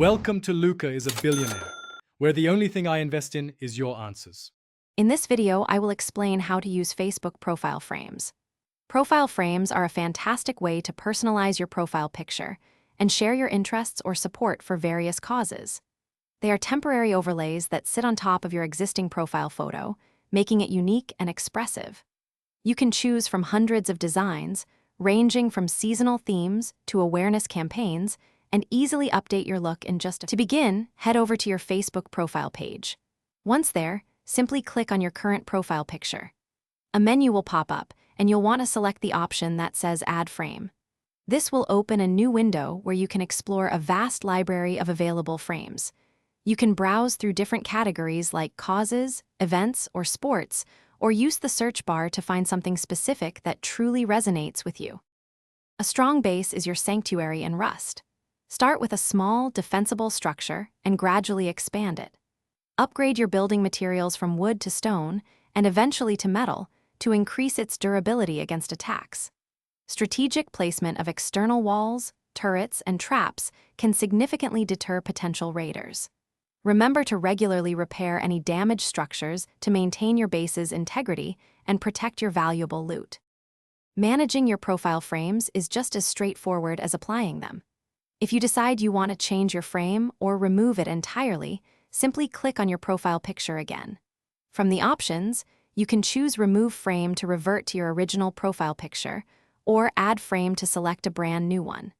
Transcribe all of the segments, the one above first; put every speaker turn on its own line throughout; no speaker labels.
Welcome to Luca is a Billionaire, where the only thing I invest in is your answers.
In this video, I will explain how to use Facebook profile frames. Profile frames are a fantastic way to personalize your profile picture and share your interests or support for various causes. They are temporary overlays that sit on top of your existing profile photo, making it unique and expressive. You can choose from hundreds of designs, ranging from seasonal themes to awareness campaigns, and easily update your look in just a... To begin, head over to your Facebook profile page. Once there, simply click on your current profile picture. A menu will pop up, and you'll want to select the option that says Add Frame. This will open a new window where you can explore a vast library of available frames. You can browse through different categories like causes, events, or sports, or use the search bar to find something specific that truly resonates with you. A strong base is your sanctuary in Rust. Start with a small, defensible structure and gradually expand it. Upgrade your building materials from wood to stone and eventually to metal to increase its durability against attacks. Strategic placement of external walls, turrets, and traps can significantly deter potential raiders. Remember to regularly repair any damaged structures to maintain your base's integrity and protect your valuable loot. Managing your profile frames is just as straightforward as applying them. If you decide you want to change your frame or remove it entirely, simply click on your profile picture again. From the options, you can choose Remove Frame to revert to your original profile picture, or Add Frame to select a brand new one.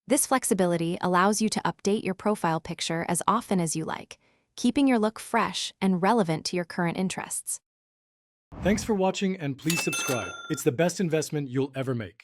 This flexibility allows you to update your profile picture as often as you like, keeping your look fresh and relevant to your current interests.
Thanks for watching and please subscribe. It's the best investment you'll ever make.